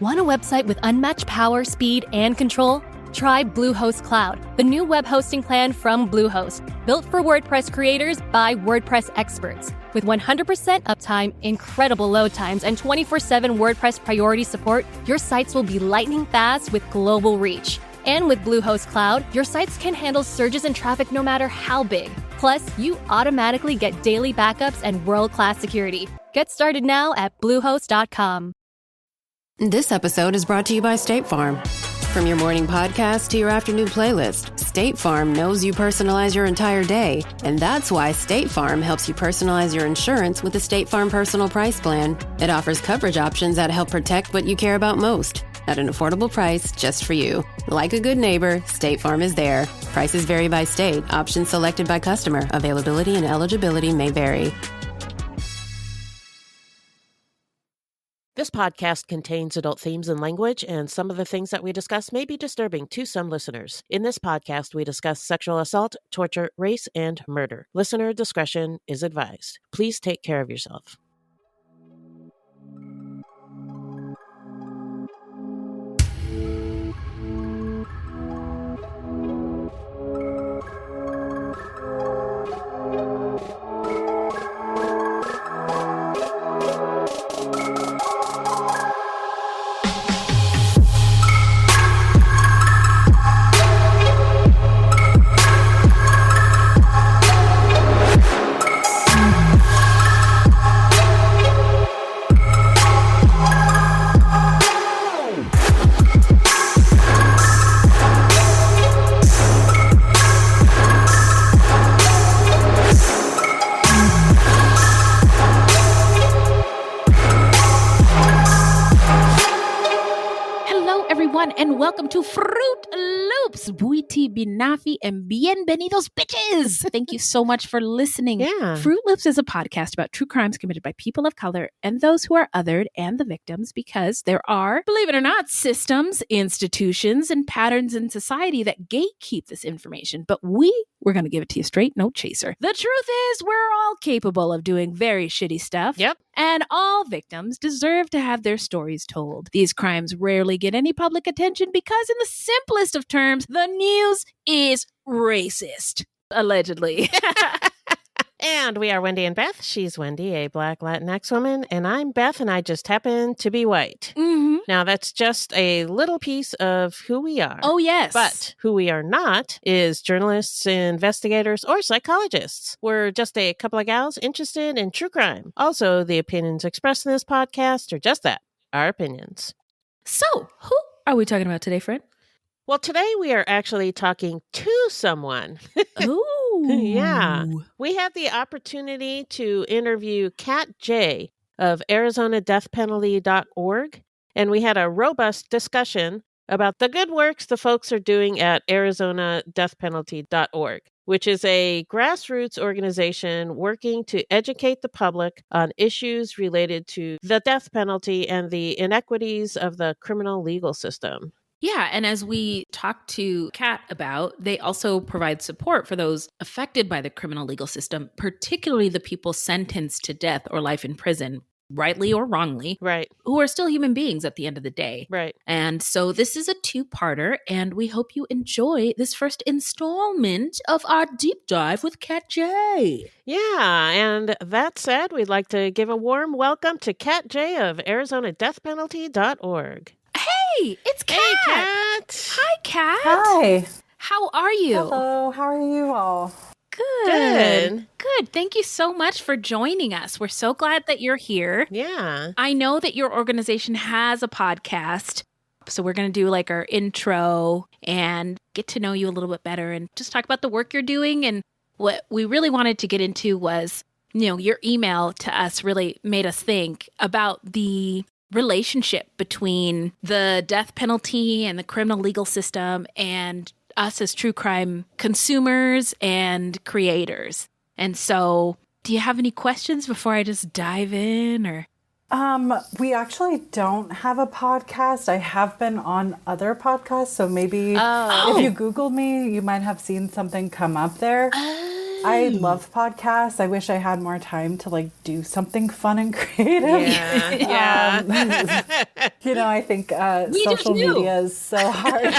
Want a website with unmatched power, speed, and control? Try Bluehost Cloud, the new web hosting plan from Bluehost, built for WordPress creators by WordPress experts. With 100% uptime, incredible load times, and 24/7 WordPress priority support, your sites will be lightning fast with global reach. And with Bluehost Cloud, your sites can handle surges in traffic no matter how big. Plus, you automatically get daily backups and world-class security. Get started now at Bluehost.com. This episode is brought to you by State Farm. From your morning podcast to your afternoon playlist, State Farm knows you personalize your entire day. And that's why State Farm helps you personalize your insurance with the State Farm Personal Price Plan. It offers coverage options that help protect what you care about most at an affordable price just for you. Like a good neighbor, State Farm is there. Prices vary by state. Options selected by customer. Availability and eligibility may vary. This podcast contains adult themes and language, and some of the things that we discuss may be disturbing to some listeners. In this podcast, we discuss sexual assault, torture, race, and murder. Listener discretion is advised. Please take care of yourself. And welcome to Fruitloops. Buiti binafi and bienvenidos, bitches. Thank you so much for listening. Yeah. Fruitloops is a podcast about true crimes committed by people of color and those who are othered and the victims, because there are, believe it or not, systems, institutions, and patterns in society that gatekeep this information. But we're going to give it to you straight, no chaser. The truth is, we're all capable of doing very shitty stuff. Yep. And all victims deserve to have their stories told. These crimes rarely get any public attention because, in the simplest of terms, the news is racist. Allegedly. And we are Wendy and Beth. She's Wendy, a Black Latinx woman, and I'm Beth, and I just happen to be white. Mm-hmm. Now, that's just a little piece of who we are. Oh, yes. But who we are not is journalists, investigators, or psychologists. We're just a couple of gals interested in true crime. Also, the opinions expressed in this podcast are just that, our opinions. So, who are we talking about today, friend? Well, today we are actually talking to someone. Ooh. Yeah. We had the opportunity to interview Kat J. of ArizonaDeathPenalty.org, and we had a robust discussion about the good works the folks are doing at ArizonaDeathPenalty.org, which is a grassroots organization working to educate the public on issues related to the death penalty and the inequities of the criminal legal system. Yeah, and as we talked to Kat about, they also provide support for those affected by the criminal legal system, particularly the people sentenced to death or life in prison, rightly or wrongly, Right. who are still human beings at the end of the day. Right. And so this is a two-parter, and we hope you enjoy this first installment of our deep dive with Kat J. Yeah, and that said, we'd like to give a warm welcome to Kat J. of ArizonaDeathPenalty.org. Hey, it's Kat. Hey, Kat. Hi, Kat. Hi. How are you? Hello. How are you all? Good. Thank you so much for joining us. We're so glad that you're here. Yeah. I know that your organization has a podcast, so we're going to do like our intro and get to know you a little bit better and just talk about the work you're doing. And what we really wanted to get into was, your email to us really made us think about the relationship between the death penalty and the criminal legal system and us as true crime consumers and creators. And so, do you have any questions before I just dive in, or? We actually don't have a podcast. I have been on other podcasts, so maybe if you Googled me, you might have seen something come up there. I love podcasts. I wish I had more time to like do something fun and creative. I think social media is so hard.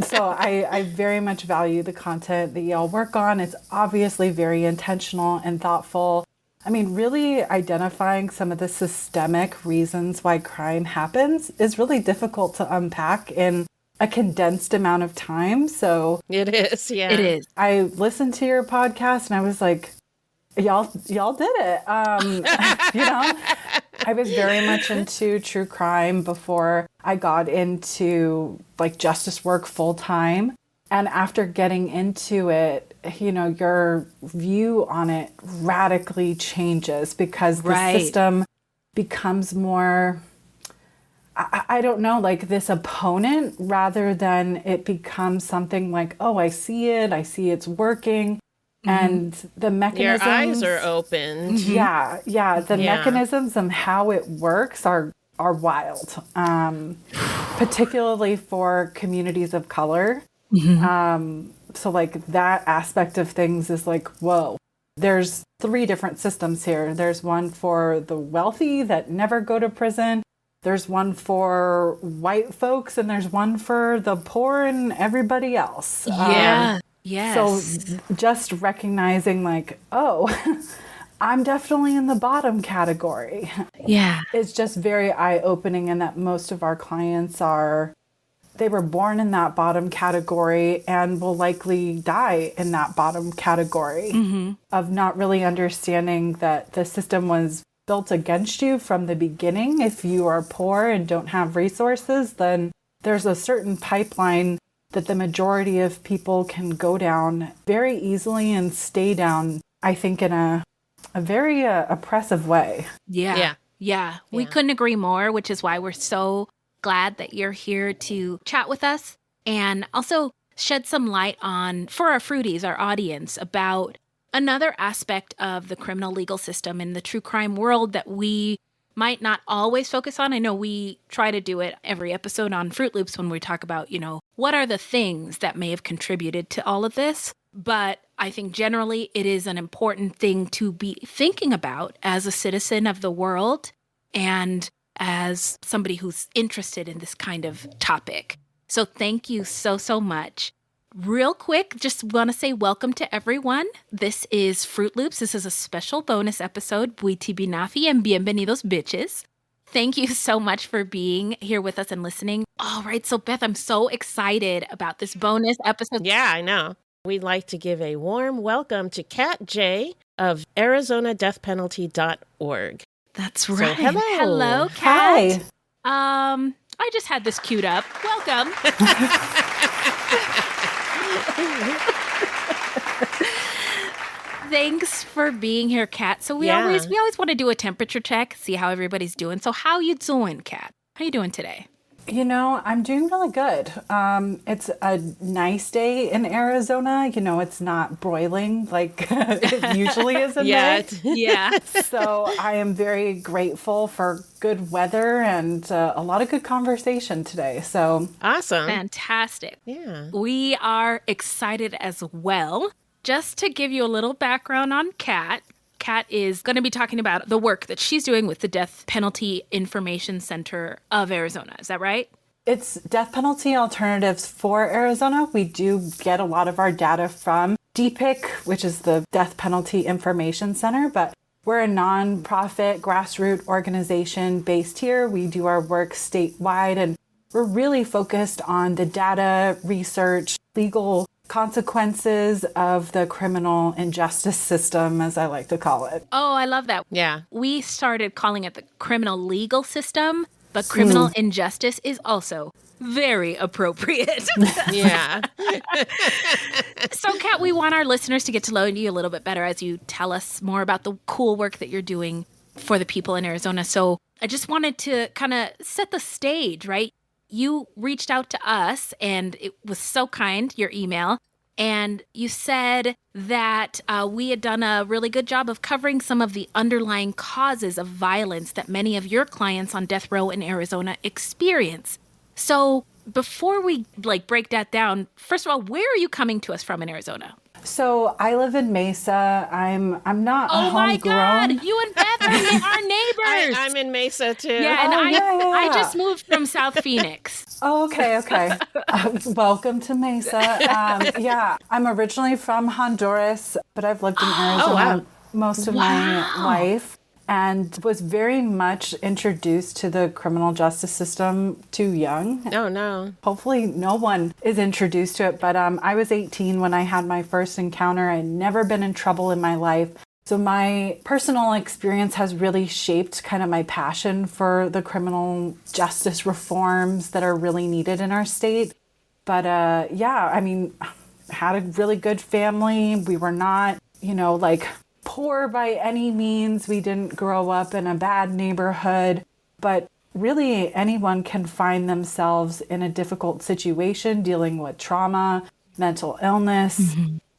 So I very much value the content that y'all work on. It's obviously very intentional and thoughtful. I mean, really identifying some of the systemic reasons why crime happens is really difficult to unpack in a condensed amount of time. So it is. Yeah, it is. I listened to your podcast and I was like, y'all did it. I was very much into true crime before I got into like justice work full time. And after getting into it, your view on it radically changes because the system becomes more, I don't know, like this opponent rather than it becomes something like, oh, I see it's working. And the mechanisms... Your eyes are open. Yeah. The mechanisms and how it works are wild, particularly for communities of color. So like that aspect of things is like, whoa, there's 3 different systems here. There's one for the wealthy that never go to prison. There's one for white folks and there's one for the poor and everybody else. Yes. So just recognizing like, oh, I'm definitely in the bottom category. Yeah. It's just very eye-opening, and that most of our clients they were born in that bottom category and will likely die in that bottom category of not really understanding that the system was built against you from the beginning. If you are poor and don't have resources, then there's a certain pipeline that the majority of people can go down very easily and stay down, I think, in a very oppressive way. Yeah. We couldn't agree more, which is why we're so glad that you're here to chat with us and also shed some light on, for our fruities, our audience, about another aspect of the criminal legal system in the true crime world that we might not always focus on. I know we try to do it every episode on Fruitloops when we talk about, what are the things that may have contributed to all of this. But I think generally it is an important thing to be thinking about as a citizen of the world and as somebody who's interested in this kind of topic. So thank you so, so much. Real quick, just want to say welcome to everyone. This is Fruitloops. This is a special bonus episode. Buiti binafi and bienvenidos bitches. Thank you so much for being here with us and listening. All right, so Beth, I'm so excited about this bonus episode. Yeah, I know. We'd like to give a warm welcome to Kat J. of ArizonaDeathPenalty.org. That's right. So, hello. Hello, Kat. Hi. I just had this queued up. Welcome. Thanks for being here, Kat. So we always want to do a temperature check, see how everybody's doing. So how you doing, Kat? How you doing today? I'm doing really good. It's a nice day in Arizona. It's not broiling like it usually is in May. Yeah. So I am very grateful for good weather and a lot of good conversation today. So awesome. Fantastic. Yeah. We are excited as well. Just to give you a little background on Kat, Kat is going to be talking about the work that she's doing with the Death Penalty Information Center of Arizona. Is that right? It's Death Penalty Alternatives for Arizona. We do get a lot of our data from DPIC, which is the Death Penalty Information Center, but we're a nonprofit grassroots organization based here. We do our work statewide, and we're really focused on the data, research, legal consequences of the criminal injustice system, as I like to call it. Oh, I love that. Yeah. We started calling it the criminal legal system, but criminal injustice is also very appropriate. Yeah. So, Kat, we want our listeners to get to know you a little bit better as you tell us more about the cool work that you're doing for the people in Arizona. So I just wanted to kind of set the stage, right? You reached out to us, and it was so kind, your email, and you said that we had done a really good job of covering some of the underlying causes of violence that many of your clients on death row in Arizona experience. So before we break that down, first of all, where are you coming to us from in Arizona? So I live in Mesa. I'm not Oh my God, homegrown. you and Beth are our neighbors. I'm in Mesa too. Yeah, and I just moved from South Phoenix. Oh, okay. Welcome to Mesa. Yeah, I'm originally from Honduras, but I've lived in Arizona most of my life, and was very much introduced to the criminal justice system too young. Oh, no. Hopefully no one is introduced to it, but I was 18 when I had my first encounter. I'd never been in trouble in my life. So my personal experience has really shaped kind of my passion for the criminal justice reforms that are really needed in our state. But had a really good family. We were not, poor by any means. We didn't grow up in a bad neighborhood, but really anyone can find themselves in a difficult situation dealing with trauma, mental illness,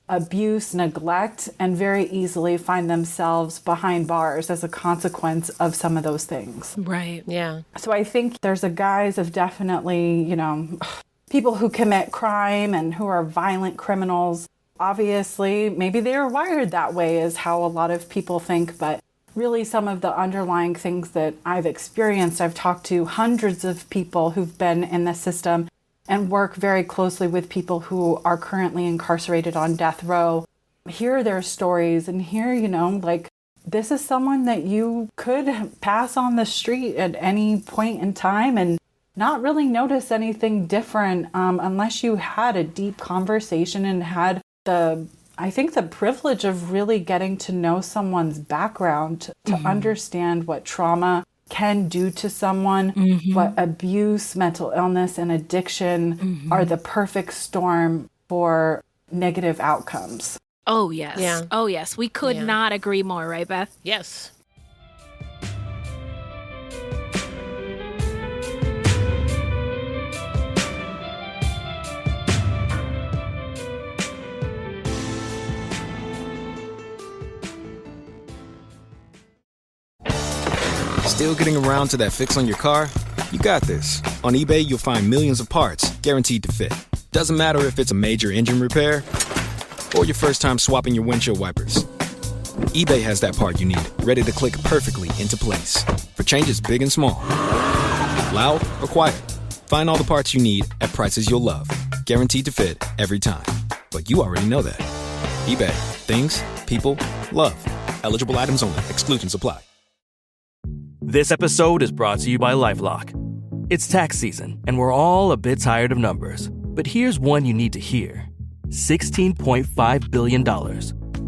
abuse, neglect, and very easily find themselves behind bars as a consequence of some of those things. Right. Yeah. So I think there's a guise of definitely, people who commit crime and who are violent criminals. Obviously, maybe they're wired that way is how a lot of people think, but really some of the underlying things that I've experienced, I've talked to hundreds of people who've been in the system and work very closely with people who are currently incarcerated on death row, hear their stories and hear, this is someone that you could pass on the street at any point in time and not really notice anything different unless you had a deep conversation and had the privilege of really getting to know someone's background to understand what trauma can do to someone, what abuse, mental illness, and addiction are the perfect storm for negative outcomes. Oh, yes. Yeah. Oh, yes. We could not agree more, right, Beth? Yes. Still getting around to that fix on your car? You got this. On eBay, you'll find millions of parts, guaranteed to fit. Doesn't matter if it's a major engine repair or your first time swapping your windshield wipers. eBay has that part you need, ready to click perfectly into place. For changes big and small. Loud or quiet. Find all the parts you need at prices you'll love. Guaranteed to fit every time. But you already know that. eBay. Things, people, love. Eligible items only. Exclusions apply. This episode is brought to you by LifeLock. It's tax season, and we're all a bit tired of numbers. But here's one you need to hear. $16.5 billion.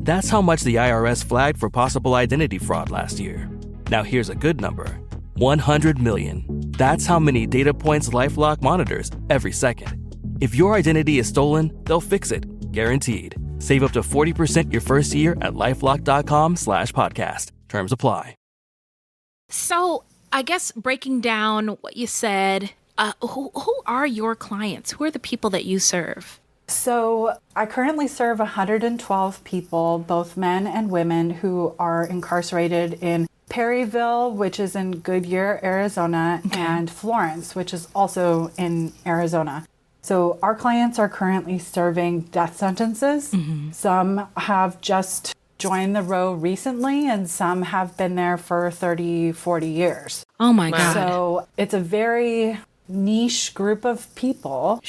That's how much the IRS flagged for possible identity fraud last year. Now here's a good number. 100 million. That's how many data points LifeLock monitors every second. If your identity is stolen, they'll fix it. Guaranteed. Save up to 40% your first year at LifeLock.com/podcast. Terms apply. So I guess breaking down what you said, who are your clients? Who are the people that you serve? So I currently serve 112 people, both men and women, who are incarcerated in Perryville, which is in Goodyear, Arizona, and Florence, which is also in Arizona. So our clients are currently serving death sentences. Some have just joined the row recently, and some have been there for 30, 40 years. Oh my God. So it's a very niche group of people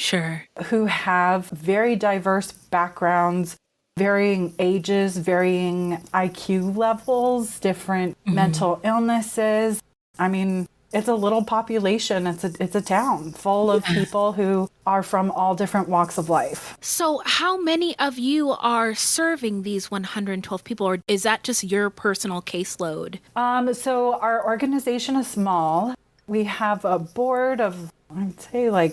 who have very diverse backgrounds, varying ages, varying IQ levels, different mental illnesses. I mean, it's a little population. It's a town full of people who are from all different walks of life. So how many of you are serving these 112 people, or is that just your personal caseload? So our organization is small. We have a board of, I'd say I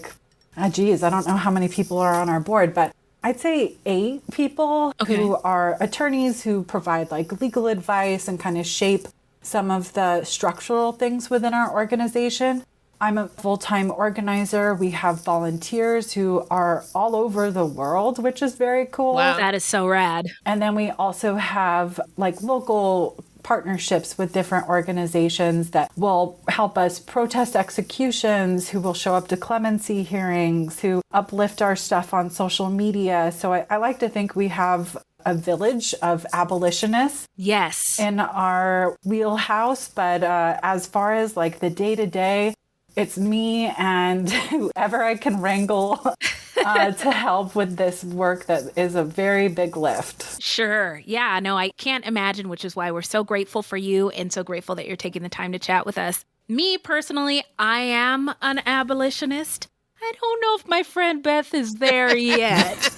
don't know how many people are on our board, but I'd say 8 people who are attorneys who provide legal advice and kind of shape some of the structural things within our organization. I'm a full-time organizer. We have volunteers who are all over the world, which is very cool. Wow, that is so rad. And then we also have local partnerships with different organizations that will help us protest executions, who will show up to clemency hearings, who uplift our stuff on social media. So I like to think we have a village of abolitionists Yes. in our wheelhouse. But as far as like the day-to-day, it's me and whoever I can wrangle to help with this work that is a very big lift. Sure. Yeah, no, I can't imagine, which is why we're so grateful for you and so grateful that you're taking the time to chat with us. Me personally, I am an abolitionist. I don't know if my friend Beth is there yet,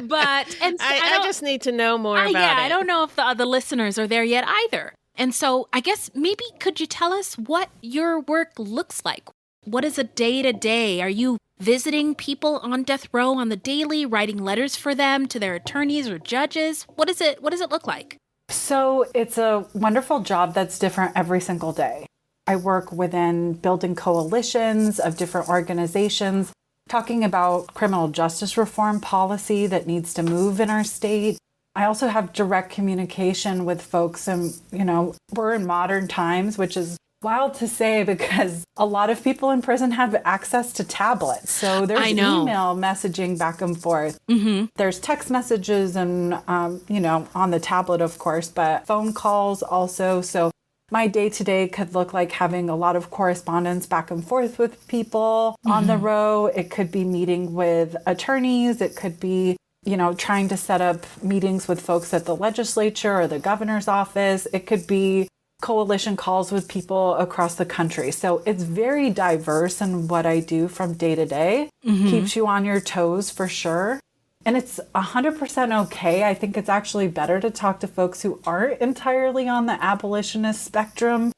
but I just need to know more about it. I don't know if the listeners are there yet either. And so I guess maybe could you tell us what your work looks like? What is a day-to-day? Are you visiting people on death row on the daily, writing letters for them to their attorneys or judges? What does it look like? So it's a wonderful job that's different every single day. I work within building coalitions of different organizations, talking about criminal justice reform policy that needs to move in our state. I also have direct communication with folks, and, we're in modern times, which is wild to say because a lot of people in prison have access to tablets. So there's email messaging back and forth. Mm-hmm. There's text messages and, on the tablet, of course, but phone calls also. So my day-to-day could look like having a lot of correspondence back and forth with people on the row. It could be meeting with attorneys. It could be, trying to set up meetings with folks at the legislature or the governor's office. It could be coalition calls with people across the country. So it's very diverse in what I do from day to day. Keeps you on your toes for sure. And it's 100% okay. I think it's actually better to talk to folks who aren't entirely on the abolitionist spectrum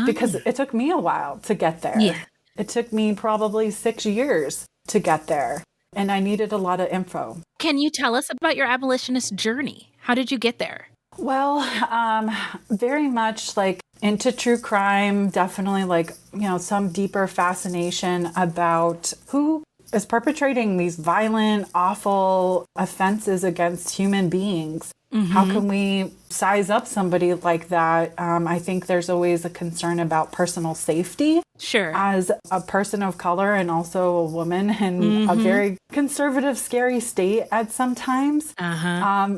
because it took me a while to get there. Yeah. It took me probably 6 years to get there. And I needed a lot of info. Can you tell us about your abolitionist journey? How did you get there? Well, very much like into true crime, definitely like, some deeper fascination about who is perpetrating these violent, awful offenses against human beings. How can we size up somebody like that? I think there's always a concern about personal safety. Sure. As a person of color and also a woman in a very conservative, scary state at some times.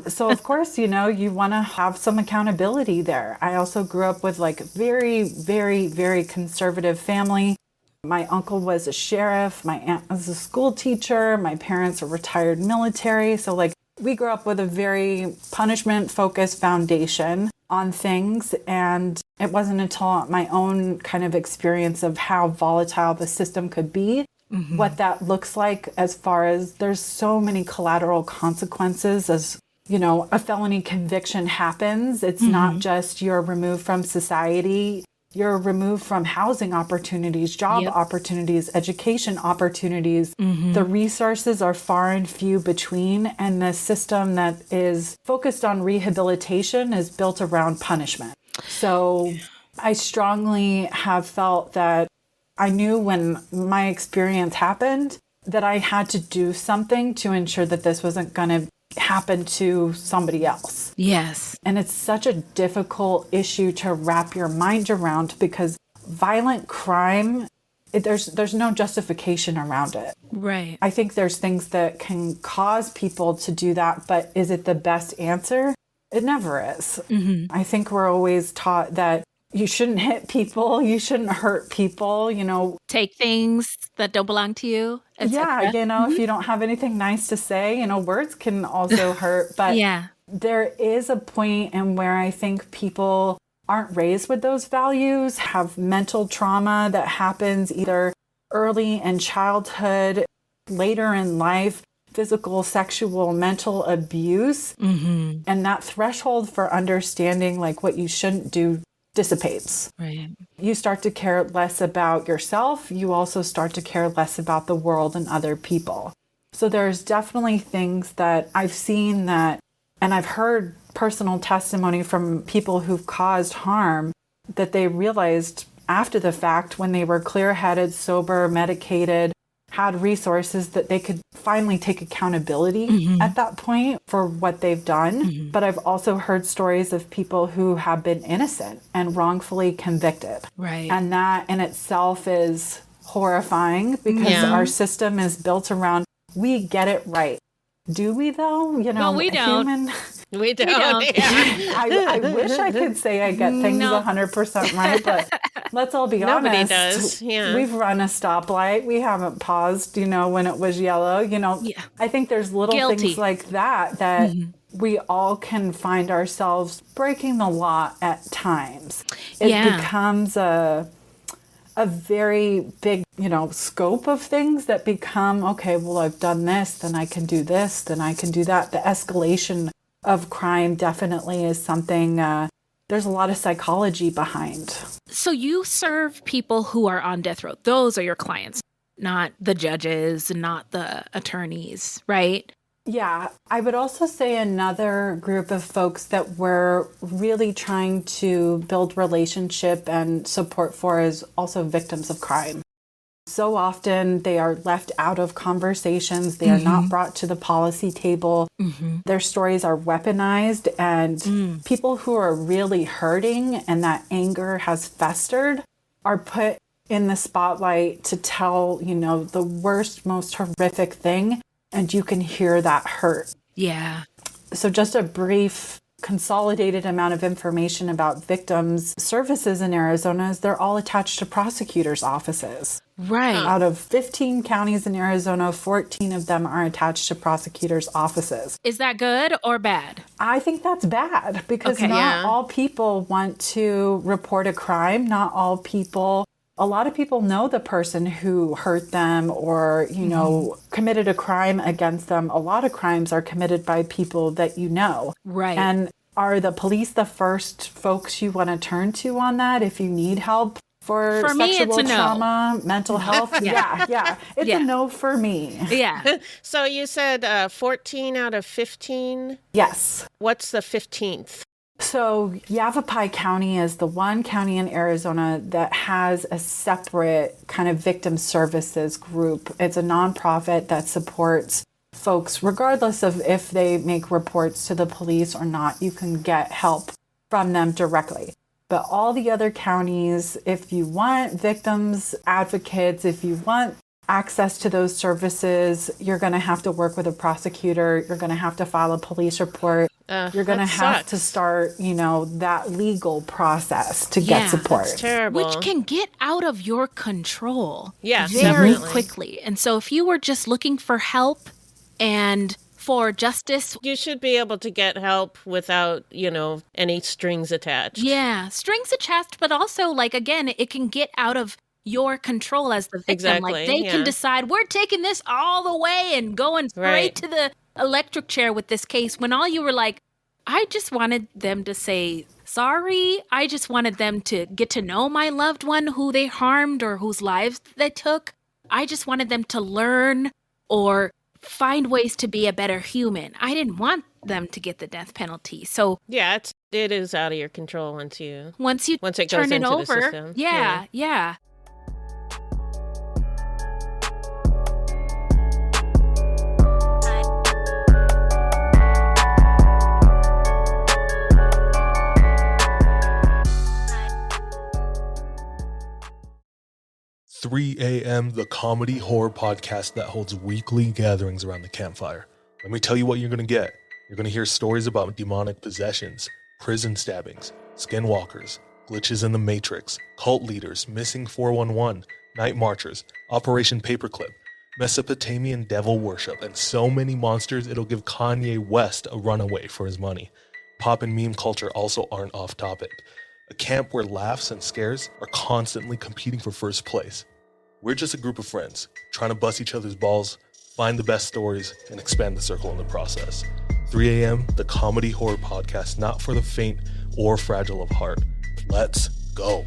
So of course, you want to have some accountability there. I also grew up with like very, very, very conservative family. My uncle was a sheriff. My aunt was a school teacher. My parents are retired military. So like we grew up with a very punishment-focused foundation on things. And it wasn't until my own kind of experience of how volatile the system could be, what that looks like as far as there's so many collateral consequences as, a felony conviction happens. It's not just you're removed from society. You're removed from housing opportunities, job opportunities, education opportunities. The resources are far and few between, and the system that is focused on rehabilitation is built around punishment. So I strongly have felt that I knew when my experience happened that I had to do something to ensure that this wasn't going to happen to somebody else. Yes. And it's such a difficult issue to wrap your mind around because violent crime, there's no justification around it. Right. I think there's things that can cause people to do that, but is it the best answer? It never is. I think we're always taught that you shouldn't hit people, you shouldn't hurt people, Take things that don't belong to you. Yeah, if you don't have anything nice to say, words can also hurt. But there is a point in where I think people aren't raised with those values, have mental trauma that happens either early in childhood, later in life, physical, sexual, mental abuse. And that threshold for understanding like what you shouldn't do dissipates. Right. You start to care less about yourself. You also start to care less about the world and other people. So there's definitely things that I've seen that, and I've heard personal testimony from people who've caused harm that they realized after the fact when they were clear-headed, sober, medicated, had resources that they could finally take accountability at that point for what they've done. But I've also heard stories of people who have been innocent and wrongfully convicted. Right. And that in itself is horrifying because our system is built around, we get it right. Do we though? You know, no, we don't. We don't. Yeah. I wish I could say I get things 100% right, but let's all be Nobody honest. does. Yeah. We've run a stoplight. We haven't paused, you know, when it was yellow. You know, I think there's little things like that we all can find ourselves breaking the law at times. It becomes a very big, you know, scope of things that become, okay, well, I've done this, then I can do this, then I can do that. The escalation of crime definitely is something, there's a lot of psychology behind. So you serve people who are on death row. Those are your clients, not the judges, not the attorneys, right? Yeah, I would also say another group of folks that we're really trying to build relationship and support for is also victims of crime. So often they are left out of conversations. They are not brought to the policy table. Their stories are weaponized, and people who are really hurting and that anger has festered are put in the spotlight to tell, you know, the worst, most horrific thing. And you can hear that hurt. Yeah. So just a brief consolidated amount of information about victims services in Arizona is they're all attached to prosecutors' offices. Right. Out of 15 counties in Arizona, 14 of them are attached to prosecutors' offices. Is that good or bad? I think that's bad because not all people want to report a crime. Not all people. A lot of people know the person who hurt them or, you know, committed a crime against them. A lot of crimes are committed by people that you know. Right. And are the police the first folks you want to turn to on that if you need help for me, sexual it's a trauma, mental health? Yeah. It's a no for me. Yeah. So you said 14 out of 15? Yes. What's the 15th? So Yavapai County is the one county in Arizona that has a separate kind of victim services group. It's a nonprofit that supports folks, regardless of if they make reports to the police or not. You can get help from them directly. But all the other counties, if you want victims advocates, if you want access to those services, you're going to have to work with a prosecutor. You're going to have to file a police report. You're going to have to start, you know, that legal process to get support. That's terrible. Which can get out of your control very quickly. And so if you were just looking for help and for justice, you should be able to get help without, you know, any strings attached. Yeah, strings attached, but also, like, again, it can get out of your control as the victim. Exactly, like they can decide we're taking this all the way and going straight to the electric chair with this case when all you were like, I just wanted them to say sorry. I just wanted them to get to know my loved one who they harmed or whose lives they took. I just wanted them to learn or find ways to be a better human. I didn't want them to get the death penalty. So yeah, it is out of your control once it turn goes it into over. the system. Yeah. 3 a.m., the comedy horror podcast that holds weekly gatherings around the campfire. Let me tell you what you're going to get. You're going to hear stories about demonic possessions, prison stabbings, skinwalkers, glitches in the Matrix, cult leaders, missing 411, night marchers, Operation Paperclip, Mesopotamian devil worship, and so many monsters it'll give Kanye West a runaway for his money. Pop and meme culture also aren't off topic. A camp where laughs and scares are constantly competing for first place. We're just a group of friends, trying to bust each other's balls, find the best stories, and expand the circle in the process. 3 a.m., the comedy horror podcast not for the faint or fragile of heart. Let's go.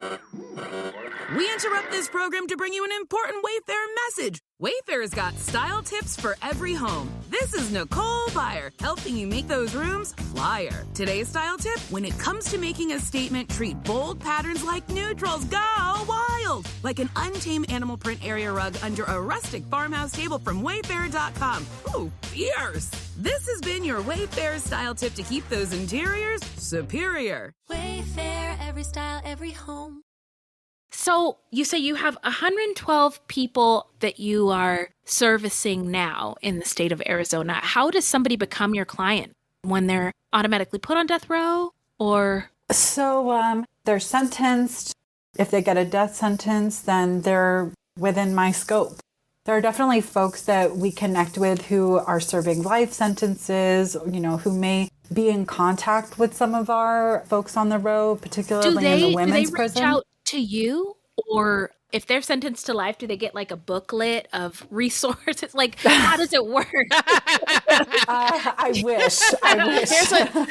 We interrupt this program to bring you an important Wayfarer message. Wayfair's got style tips for every home. This is Nicole Byer, helping you make those rooms flyer. Today's style tip: when it comes to making a statement, treat bold patterns like neutrals. Go wild! Like an untamed animal print area rug under a rustic farmhouse table from Wayfair.com. Ooh, fierce! This has been your Wayfair style tip to keep those interiors superior. Wayfair, every style, every home. So you say you have 112 people that you are servicing now in the state of Arizona. How does somebody become your client? When they're automatically put on death row, or? So they're sentenced. If they get a death sentence, then they're within my scope. There are definitely folks that we connect with who are serving life sentences, who may be in contact with some of our folks on the row, particularly in the women's prison. Do they reach out to you? Or if they're sentenced to life, do they get like a booklet of resources? Like, how does it work? I wish.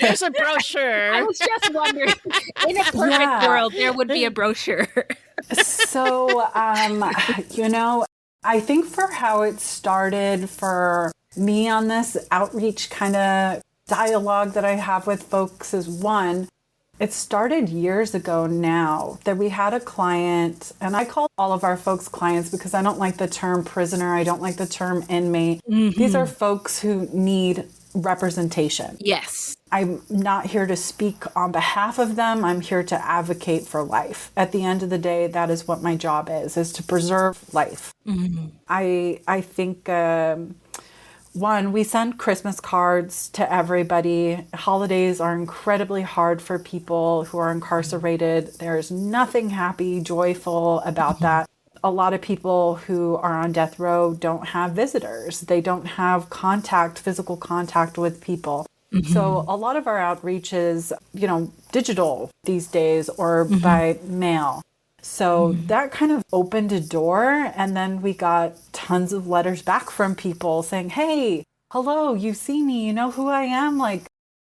There's a brochure. I was just wondering, in a perfect world, there would be a brochure. So, I think for how it started for me on this outreach kind of dialogue that I have with folks is one, it started years ago now that we had a client, and I call all of our folks clients because I don't like the term prisoner. I don't like the term inmate. Mm-hmm. These are folks who need representation. Yes. I'm not here to speak on behalf of them. I'm here to advocate for life. At the end of the day, that is what my job is to preserve life. Mm-hmm. I think... One, we send Christmas cards to everybody. Holidays are incredibly hard for people who are incarcerated. There's nothing happy, joyful about that. A lot of people who are on death row don't have visitors. They don't have physical contact with people. Mm-hmm. So a lot of our outreach is, digital these days or by mail. So that kind of opened a door, and then we got tons of letters back from people saying, hey, hello, you see me, you know who I am? Like,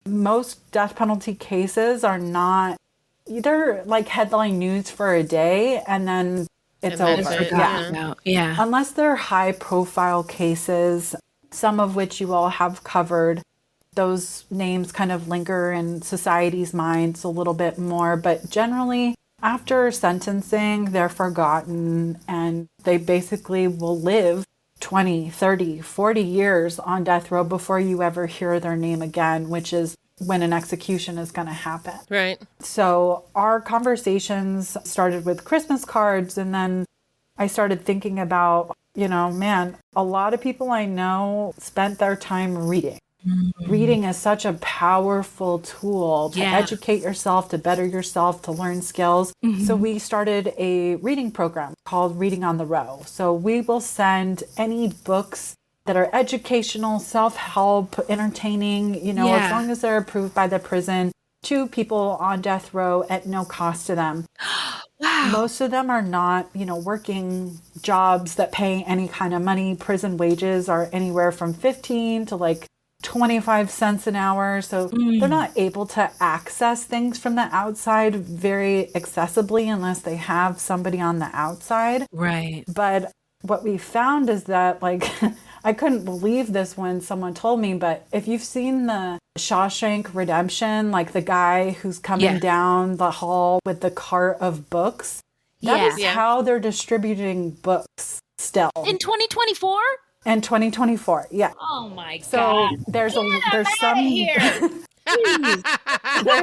most death penalty cases are not either like headline news for a day and then it's over. Yeah. Unless they're high profile cases, some of which you all have covered. Those names kind of linger in society's minds a little bit more, but generally, after sentencing, they're forgotten and they basically will live 20, 30, 40 years on death row before you ever hear their name again, which is when an execution is going to happen. Right. So our conversations started with Christmas cards, and then I started thinking about, a lot of people I know spent their time reading. Mm-hmm. Reading is such a powerful tool to educate yourself, to better yourself, to learn skills. Mm-hmm. So we started a reading program called Reading on the Row. So we will send any books that are educational, self-help, entertaining, as long as they're approved by the prison, to people on death row at no cost to them. Wow. Most of them are not, working jobs that pay any kind of money. Prison wages are anywhere from 15 to 25 cents an hour. So they're not able to access things from the outside very accessibly unless they have somebody on the outside. Right. But what we found is that I couldn't believe this when someone told me, but if you've seen the Shawshank Redemption, the guy who's coming down the hall with the cart of books, that is how they're distributing books still. In 2024? In 2024, yeah. Oh my God! So there's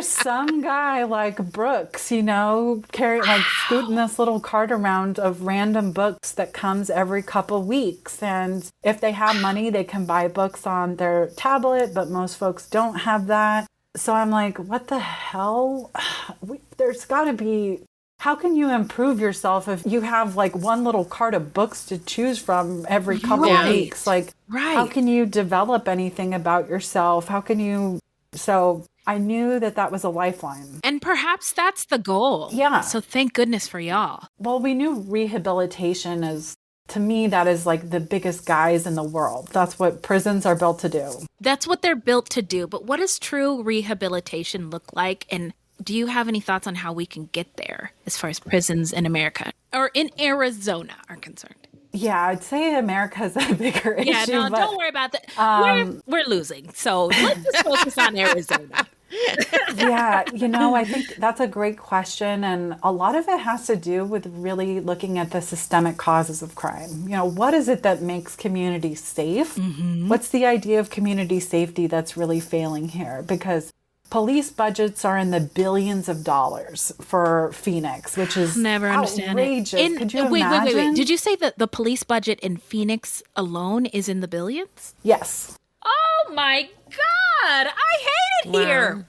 some guy like Brooks, scooting this little cart around of random books that comes every couple weeks, and if they have money, they can buy books on their tablet, but most folks don't have that. So I'm like, what the hell? There's got to be. How can you improve yourself if you have one little cart of books to choose from every couple of weeks? How can you develop anything about yourself? How can you? So I knew that was a lifeline. And perhaps that's the goal. Yeah. So thank goodness for y'all. Well, we knew rehabilitation is, to me, that is the biggest guys in the world. That's what prisons are built to do. That's what they're built to do. But what does true rehabilitation look like? And do you have any thoughts on how we can get there as far as prisons in America or in Arizona are concerned? Yeah, I'd say America's a bigger issue. Yeah, no, don't worry about that. We're losing. So let's just focus on Arizona. Yeah, I think that's a great question. And a lot of it has to do with really looking at the systemic causes of crime. What is it that makes communities safe? What's the idea of community safety that's really failing here? Because police budgets are in the billions of dollars for Phoenix, which is never outrageous. Could you imagine? Wait. Did you say that the police budget in Phoenix alone is in the billions? Yes. Oh my God. I hate it here.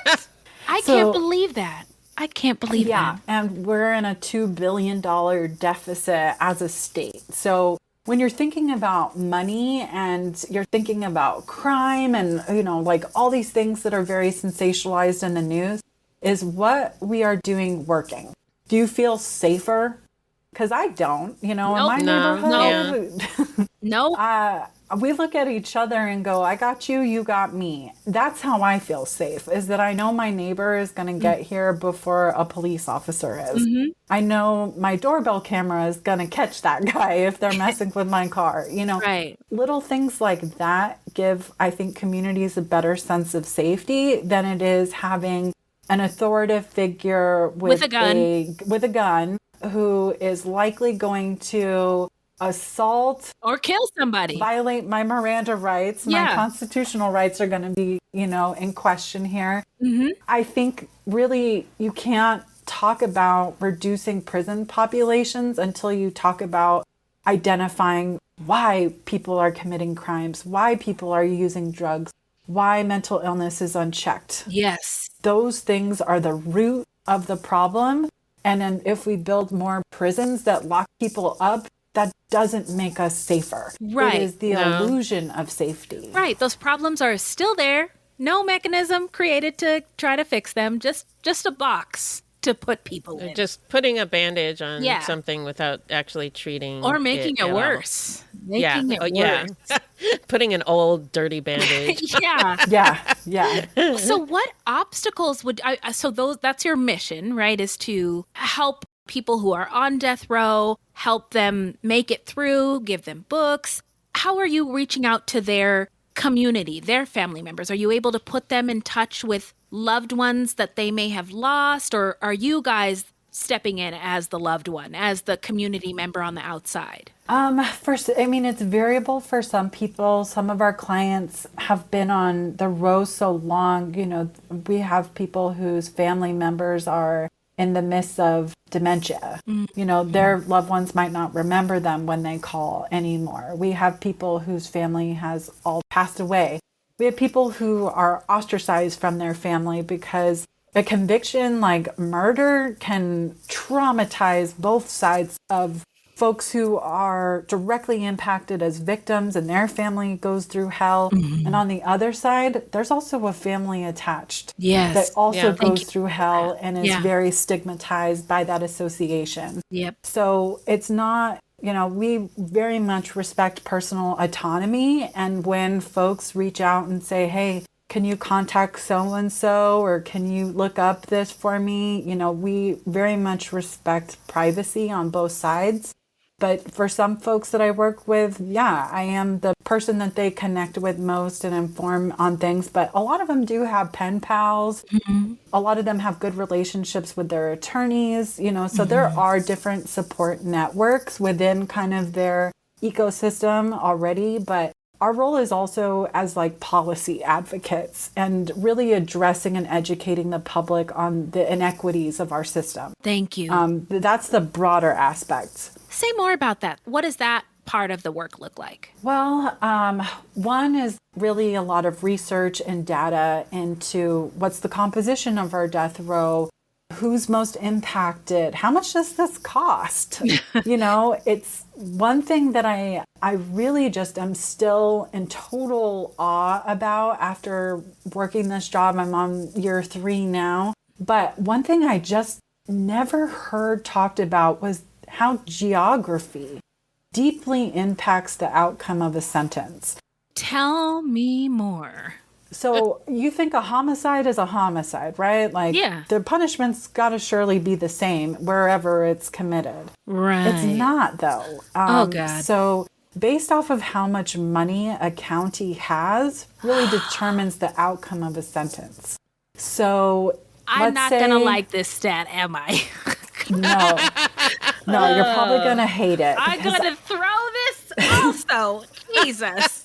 What? I can't believe that. I can't believe that. Yeah, and we're in a $2 billion deficit as a state. So when you're thinking about money and you're thinking about crime and, like all these things that are very sensationalized in the news, is what we are doing working? Do you feel safer? Because I don't, in my neighborhood. No. We look at each other and go, I got you, you got me. That's how I feel safe, is that I know my neighbor is going to get here before a police officer is. I know my doorbell camera is going to catch that guy if they're messing with my car. Right. Little things like that give, I think, communities a better sense of safety than it is having an authoritative figure with a gun who is likely going to assault or kill somebody, violate my Miranda rights. My constitutional rights are going to be, in question here. I think really you can't talk about reducing prison populations until you talk about identifying why people are committing crimes, why people are using drugs, why mental illness is unchecked. Yes. Those things are the root of the problem. And then if we build more prisons that lock people up, that doesn't make us safer. Right. It is the illusion of safety. Right. Those problems are still there. No mechanism created to try to fix them. Just a box to put people in. Just putting a bandage on something without actually treating or making it worse. Making it worse. Putting an old dirty bandage. Yeah. So what obstacles would that's your mission, right? Is to help people who are on death row, help them make it through, give them books. How are you reaching out to their community, their family members? Are you able to put them in touch with loved ones that they may have lost? Or are you guys stepping in as the loved one, as the community member on the outside? First, it's variable for some people. Some of our clients have been on the row so long. We have people whose family members are in the midst of dementia. Their loved ones might not remember them when they call anymore. We have people whose family has all passed away. We have people who are ostracized from their family because a conviction like murder can traumatize both sides of folks who are directly impacted as victims and their family goes through hell. And on the other side, there's also a family attached that also goes through hell and is very stigmatized by that association. So it's not, we very much respect personal autonomy. And when folks reach out and say, hey, can you contact so-and-so or can you look up this for me? We very much respect privacy on both sides. But for some folks that I work with, I am the person that they connect with most and inform on things. But a lot of them do have pen pals. A lot of them have good relationships with their attorneys, so there are different support networks within kind of their ecosystem already. But our role is also as like policy advocates and really addressing and educating the public on the inequities of our system. Thank you. That's the broader aspect. Say more about that. What does that part of the work look like? Well, one is really a lot of research and data into what's the composition of our death row, who's most impacted, how much does this cost? It's one thing that I really just am still in total awe about after working this job. I'm on year 3 now. But one thing I just never heard talked about was how geography deeply impacts the outcome of a sentence. Tell me more. So you think a homicide is a homicide, right? Like, the punishment's got to surely be the same wherever it's committed. Right. It's not, though. Oh, God. So based off of how much money a county has really determines the outcome of a sentence. So I'm not going to like this stat, am I? No, you're probably going to hate it. I'm going to throw this also. Jesus.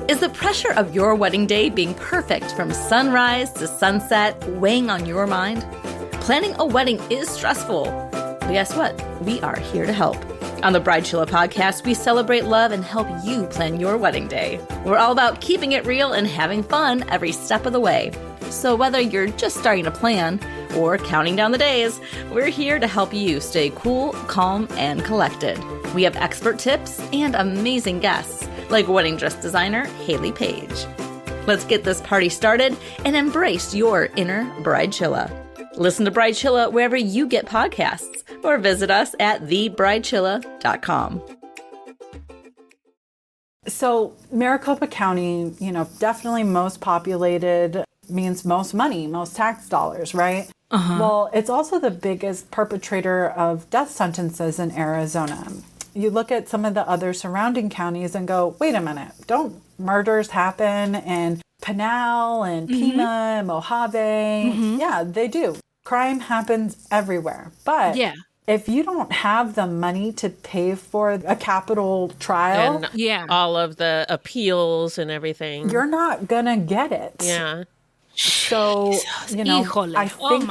Is the pressure of your wedding day being perfect from sunrise to sunset weighing on your mind? Planning a wedding is stressful. But guess what? We are here to help. On the Bridezilla podcast, we celebrate love and help you plan your wedding day. We're all about keeping it real and having fun every step of the way. So whether you're just starting to plan or counting down the days, we're here to help you stay cool, calm, and collected. We have expert tips and amazing guests, like wedding dress designer Haley Page. Let's get this party started and embrace your inner Bridezilla. Listen to Bridezilla wherever you get podcasts or visit us at thebridezilla.com. So Maricopa County, definitely most populated means most money, most tax dollars, right? Well, it's also the biggest perpetrator of death sentences in Arizona. You look at some of the other surrounding counties and go, wait a minute, don't murders happen in Pinal and Pima and Mojave? Yeah, they do. Crime happens everywhere. But if you don't have the money to pay for a capital trial, and all of the appeals and everything, you're not going to get it. Yeah. So, I think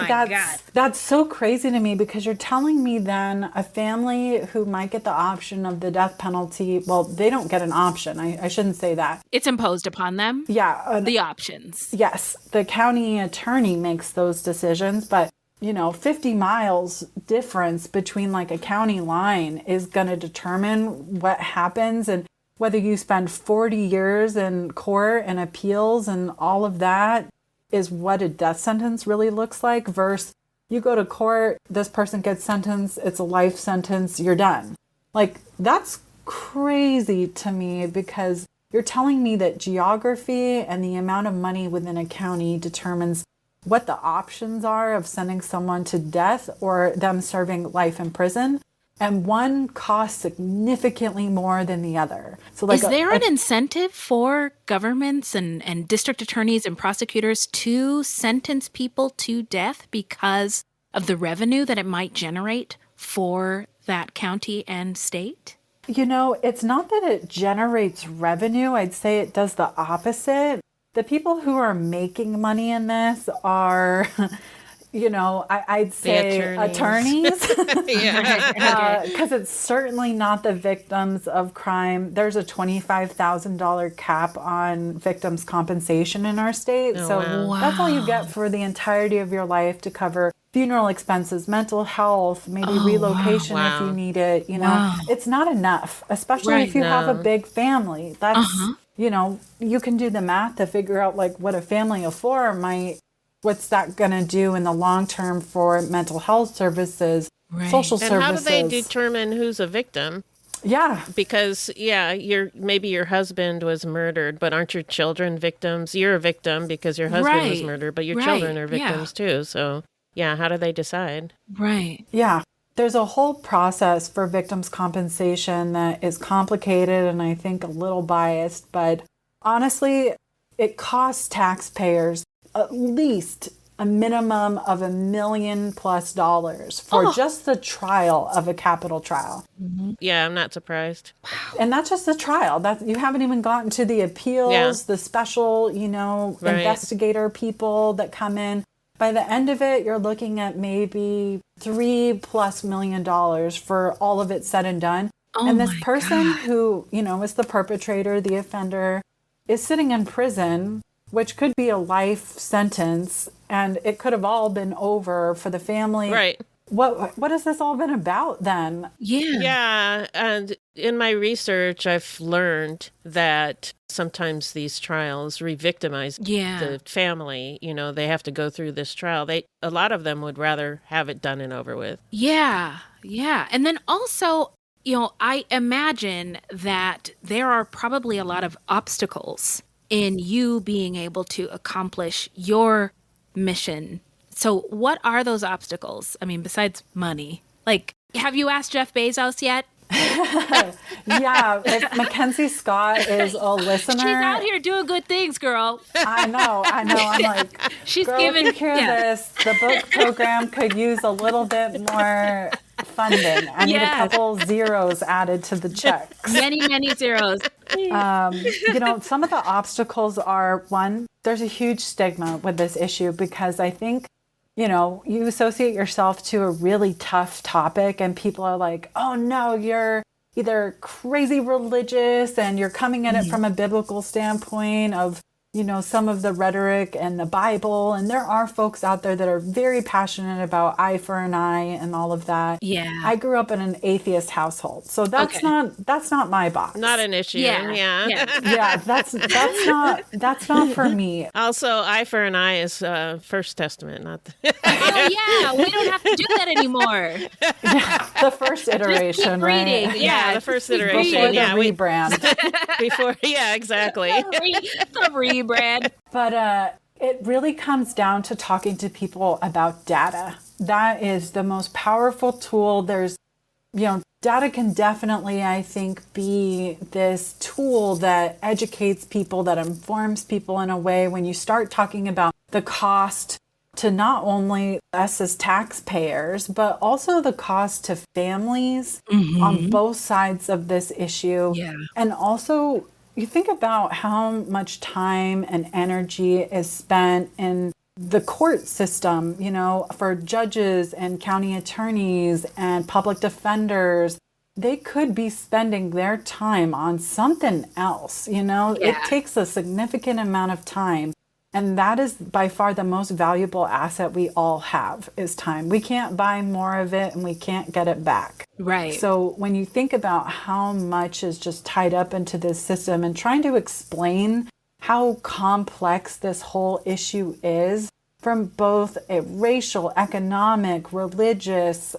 that's so crazy to me, because you're telling me then a family who might get the option of the death penalty, well, they don't get an option. I shouldn't say that. It's imposed upon them? Yeah. The options. Yes. The county attorney makes those decisions, but 50 miles difference between like a county line is going to determine what happens, and whether you spend 40 years in court and appeals and all of that is what a death sentence really looks like, versus you go to court, this person gets sentenced, it's a life sentence, you're done. Like, that's crazy to me, because you're telling me that geography and the amount of money within a county determines what the options are of sending someone to death or them serving life in prison. And one costs significantly more than the other. So, like, is there an incentive for governments and district attorneys and prosecutors to sentence people to death because of the revenue that it might generate for that county and state? It's not that it generates revenue. I'd say it does the opposite. The people who are making money in this are... I'd say attorneys, because it's certainly not the victims of crime. There's a $25,000 cap on victims' compensation in our state. That's all you get for the entirety of your life to cover funeral expenses, mental health, maybe relocation if you need it. It's not enough, especially if you have a big family. That's, you can do the math to figure out like what a family of four might. What's that going to do in the long term for mental health services, social services? And how do they determine who's a victim? Yeah. Because, maybe your husband was murdered, but aren't your children victims? You're a victim because your husband was murdered, but your children are victims too. So, how do they decide? Right. Yeah. There's a whole process for victims' compensation that is complicated and I think a little biased, but honestly, it costs taxpayers at least a minimum of $1 million+ for just the trial of a capital trial. Yeah, I'm not surprised. Wow. And that's just the trial. You haven't even gotten to the appeals, the special, investigator people that come in. By the end of it, you're looking at maybe $3+ million for all of it said and done. And this person who, is the perpetrator, the offender, is sitting in prison, which could be a life sentence, and it could have all been over for the family. Right. what has this all been about then? Yeah. And in my research, I've learned that sometimes these trials re-victimize the family. You know, they have to go through this trial. A lot of them would rather have it done and over with. Yeah. And then also, you know, I imagine that there are probably a lot of obstacles in you being able to accomplish your mission. So what are those obstacles? I mean, besides money, like, have you asked Jeff Bezos yet? Yeah, if Mackenzie Scott is a listener. She's out here doing good things, girl. I know. I'm like, she's girl, giving if you hear this. The book program could use a little bit more funding. I need a couple zeros added to the checks. Many zeros. You know, some of the obstacles are, one, there's a huge stigma with this issue because I think, you know, you associate yourself to a really tough topic and people are like, oh no, you're either crazy religious and you're coming at it from a biblical standpoint of, you know, some of the rhetoric and the Bible. And there are folks out there that are very passionate about eye for an eye and all of that. Yeah. I grew up in an atheist household, so that's not my box. Not an issue. Yeah, that's not for me. Also, eye for an eye is First Testament, not the Oh yeah, we don't have to do that anymore. Yeah, the first iteration, right? Yeah, the first iteration. Before the rebrand. Exactly. The rebrand. But it really comes down to talking to people about data. That is the most powerful tool. There's, you know, data can definitely, I think, be this tool that educates people, that informs people in a way when you start talking about the cost to not only us as taxpayers, but also the cost to families on both sides of this issue. Yeah. And also, you think about how much time and energy is spent in the court system, you know, for judges and county attorneys and public defenders. They could be spending their time on something else, you know. It takes a significant amount of time. And that is by far the most valuable asset we all have is time. We can't buy more of it and we can't get it back. Right. So when you think about how much is just tied up into this system and trying to explain how complex this whole issue is from both a racial, economic, religious,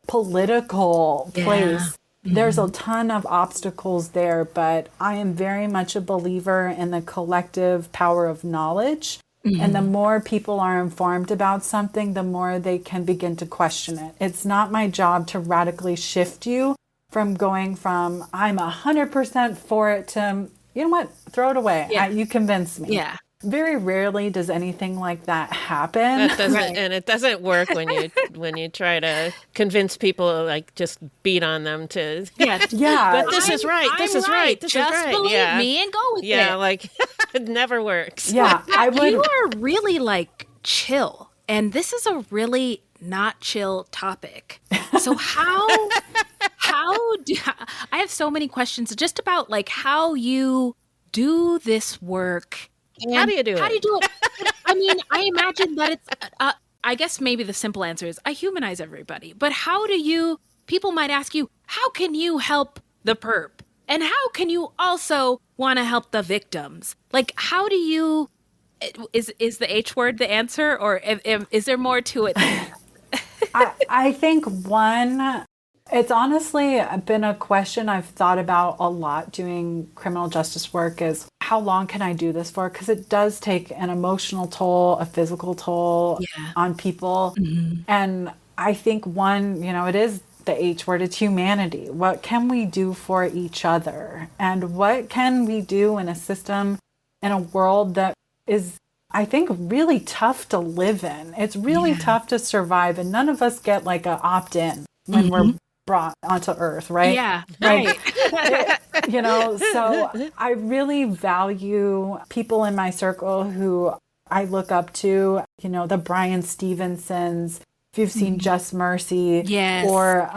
political place, there's a ton of obstacles there, but I am very much a believer in the collective power of knowledge. And the more people are informed about something, the more they can begin to question it. It's not my job to radically shift you from going from I'm 100% for it to, you know what, throw it away. You convinced me. Yeah. Very rarely does anything like that happen. That doesn't, and it doesn't work when you try to convince people, like just beat on them to. Yeah. But this is right. This is right. This Just is right. believe me and go with it. Yeah, like it never works. Yeah, I would. You are really like chill, and this is a really not chill topic. So how do I have so many questions just about like how you do this work. How do you do it? How do you do it? I mean, I imagine that it's, I guess maybe the simple answer is I humanize everybody. But how do you, people might ask you, how can you help the perp? And how can you also want to help the victims? Like, how do you, is the H word the answer? Or is there more to it? I think one, it's honestly been a question I've thought about a lot doing criminal justice work is how long can I do this for? Because it does take an emotional toll, a physical toll on people. And I think one, you know, it is the H word, it's humanity. What can we do for each other? And what can we do in a system, in a world that is, I think, really tough to live in? It's really tough to survive. And none of us get like an opt-in when we're brought onto earth, right? Yeah, right. You know, so I really value people in my circle who I look up to, you know, the Brian Stevensons, if you've seen Just Mercy, or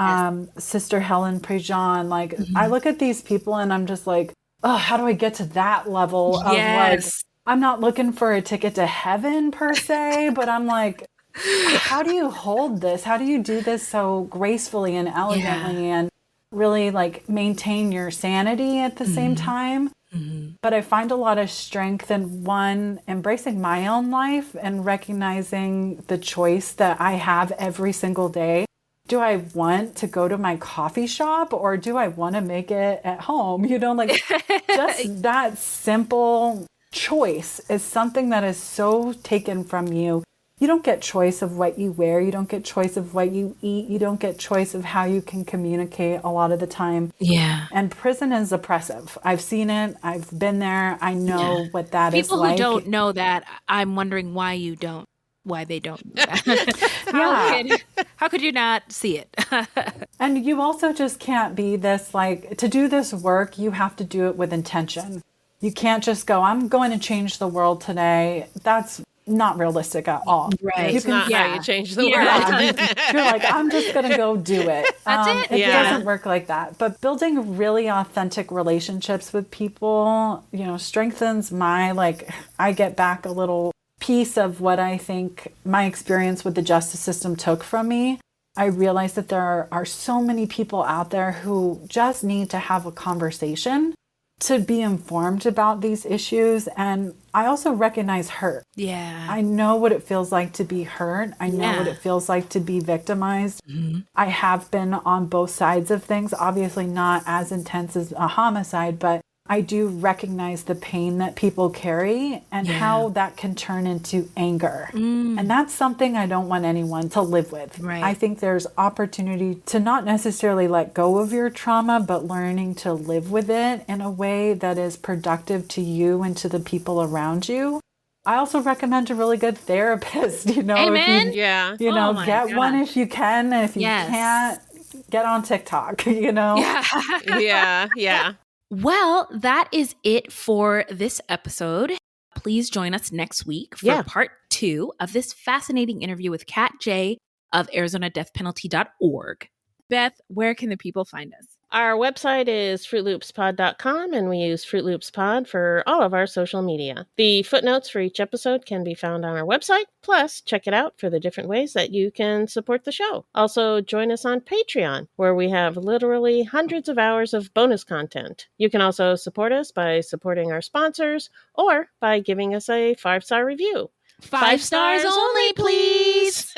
Sister Helen Prejean. Like, I look at these people and I'm just like, oh, how do I get to that level of like, I'm not looking for a ticket to heaven per se, but I'm like, how do you hold this? How do you do this so gracefully and elegantly and really like maintain your sanity at the same time? But I find a lot of strength in one, embracing my own life and recognizing the choice that I have every single day. Do I want to go to my coffee shop or do I want to make it at home? You know, like just that simple choice is something that is so taken from you. You don't get choice of what you wear. You don't get choice of what you eat. You don't get choice of how you can communicate a lot of the time. Yeah. And prison is oppressive. I've seen it. I've been there. I know what that is like. People who don't know that, I'm wondering why they don't know that. How could you not see it? And you also just can't be this, like, to do this work, you have to do it with intention. You can't just go, I'm going to change the world today. That's not realistic at all. Right. It's not how you change the world. You're like, I'm just going to go do it. That's it. It doesn't work like that. But building really authentic relationships with people, you know, strengthens my, like, I get back a little piece of what I think my experience with the justice system took from me. I realize that there are so many people out there who just need to have a conversation to be informed about these issues. And I also recognize hurt. Yeah. I know what it feels like to be hurt. I know what it feels like to be victimized. I have been on both sides of things, obviously not as intense as a homicide, but I do recognize the pain that people carry and how that can turn into anger. And that's something I don't want anyone to live with. Right. I think there's opportunity to not necessarily let go of your trauma, but learning to live with it in a way that is productive to you and to the people around you. I also recommend a really good therapist, you know. Amen. Get one if you can. And if you can't, get on TikTok, you know. Yeah. Well, that is it for this episode. Please join us next week for part 2 of this fascinating interview with Kat J of ArizonaDeathPenalty.org. Beth, where can the people find us? Our website is fruitloopspod.com, and we use Fruit Loops Pod for all of our social media. The footnotes for each episode can be found on our website. Plus, check it out for the different ways that you can support the show. Also, join us on Patreon, where we have literally hundreds of hours of bonus content. You can also support us by supporting our sponsors or by giving us a 5-star review. 5 stars only, please.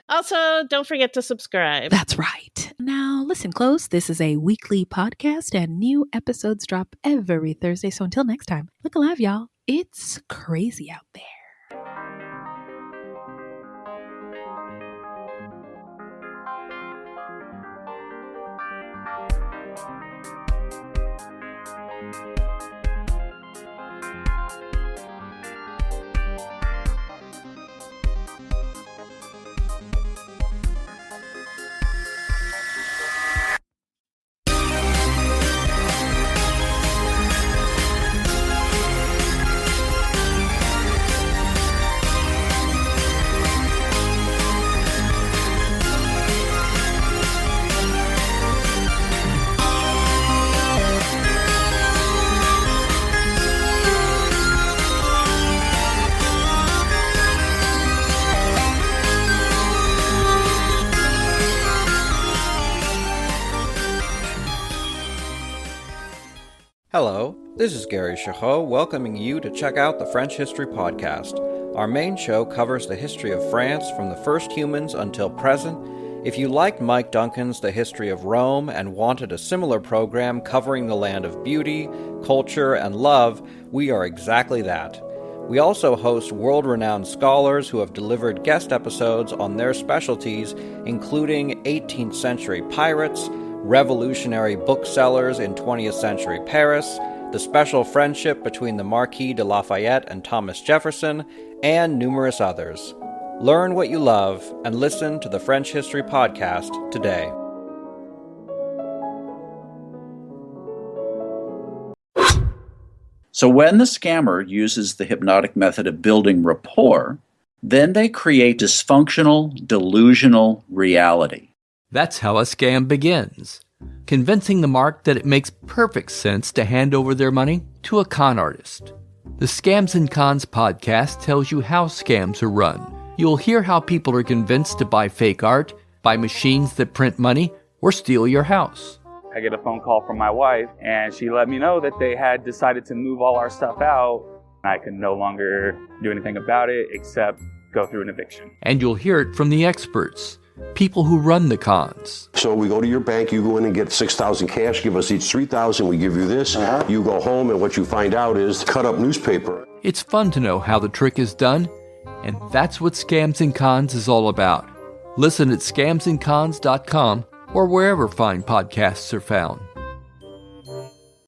Also, don't forget to subscribe. That's right. Now, listen close. This is a weekly podcast and new episodes drop every Thursday. So until next time, look alive, y'all. It's crazy out there. Hello, this is Gary Chahot welcoming you to check out the French History Podcast. Our main show covers the history of France from the first humans until present. If you liked Mike Duncan's The History of Rome and wanted a similar program covering the land of beauty, culture, and love, we are exactly that. We also host world-renowned scholars who have delivered guest episodes on their specialties, including 18th century pirates, revolutionary booksellers in 20th century Paris, the special friendship between the Marquis de Lafayette and Thomas Jefferson, and numerous others. Learn what you love and listen to the French History Podcast today. So when the scammer uses the hypnotic method of building rapport, then they create dysfunctional, delusional reality. That's how a scam begins, convincing the mark that it makes perfect sense to hand over their money to a con artist. The Scams and Cons podcast tells you how scams are run You'll hear how people are convinced to buy fake art, buy machines that print money, or steal your house. I get a phone call from my wife, and she let me know that they had decided to move all our stuff out. I could no longer do anything about it except go through an eviction. And you'll hear it from the experts, people who run the cons. So we go to your bank, you go in and get $6,000 cash, give us each $3,000, we give you this. You go home, and what you find out is cut up newspaper. It's fun to know how the trick is done, and that's what Scams and Cons is all about. Listen at scamsandcons.com or wherever fine podcasts are found.